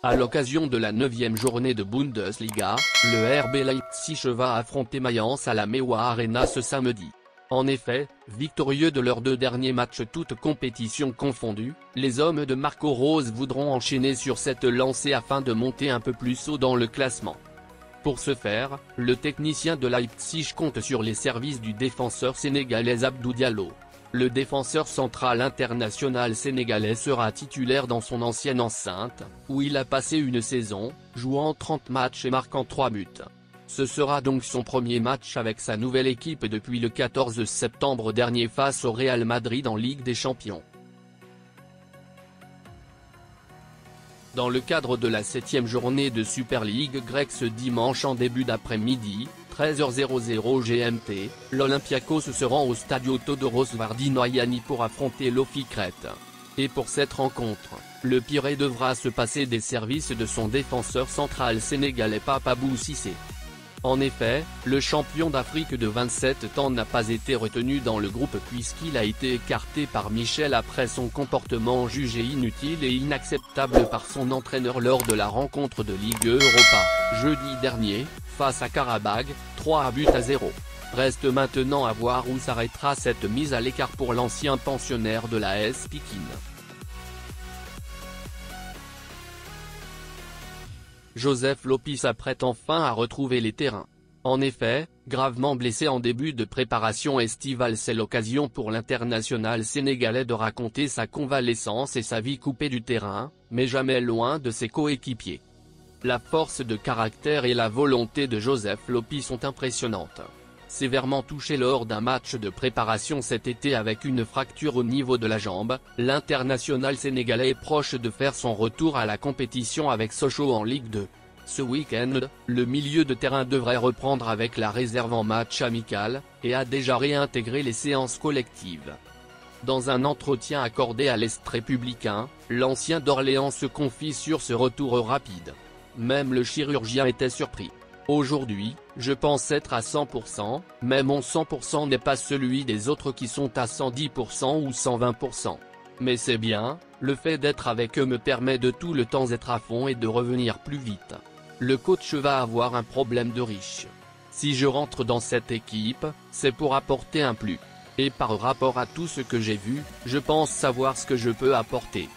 À l'occasion de la 9e journée de Bundesliga, le RB Leipzig va affronter Mayence à la Mewa Arena ce samedi. En effet, victorieux de leurs 2 derniers matchs toutes compétitions confondues, les hommes de Marco Rose voudront enchaîner sur cette lancée afin de monter un peu plus haut dans le classement. Pour ce faire, le technicien de Leipzig compte sur les services du défenseur sénégalais Abdou Diallo. Le défenseur central international sénégalais sera titulaire dans son ancienne enceinte, où il a passé une saison, jouant 30 matchs et marquant 3 buts. Ce sera donc son premier match avec sa nouvelle équipe depuis le 14 septembre dernier face au Real Madrid en Ligue des Champions. Dans le cadre de la 7e journée de Super League grecque ce dimanche en début d'après-midi, 13h00 GMT, l'Olympiakos se rend au Stadio Todoros Vardinoiani pour affronter l'Ofi Crète. Et pour cette rencontre, le Pirée devra se passer des services de son défenseur central sénégalais Papabou Cissé. En effet, le champion d'Afrique de 27 ans n'a pas été retenu dans le groupe puisqu'il a été écarté par Michel après son comportement jugé inutile et inacceptable par son entraîneur lors de la rencontre de Ligue Europa, jeudi dernier, face à Karabag, 3-0. Reste maintenant à voir où s'arrêtera cette mise à l'écart pour l'ancien pensionnaire de la AS Pikine. Joseph Lopy s'apprête enfin à retrouver les terrains. En effet, gravement blessé en début de préparation estivale, c'est l'occasion pour l'international sénégalais de raconter sa convalescence et sa vie coupée du terrain, mais jamais loin de ses coéquipiers. La force de caractère et la volonté de Joseph Lopy sont impressionnantes. Sévèrement touché lors d'un match de préparation cet été avec une fracture au niveau de la jambe, l'international sénégalais est proche de faire son retour à la compétition avec Sochaux en Ligue 2. Ce week-end, le milieu de terrain devrait reprendre avec la réserve en match amical, et a déjà réintégré les séances collectives. Dans un entretien accordé à l'Est républicain, l'ancien d'Orléans se confie sur ce retour rapide. Même le chirurgien était surpris. Aujourd'hui, je pense être à 100%, mais mon 100% n'est pas celui des autres qui sont à 110% ou 120%. Mais c'est bien, le fait d'être avec eux me permet de tout le temps être à fond et de revenir plus vite. Le coach va avoir un problème de riche. Si je rentre dans cette équipe, c'est pour apporter un plus. Et par rapport à tout ce que j'ai vu, je pense savoir ce que je peux apporter.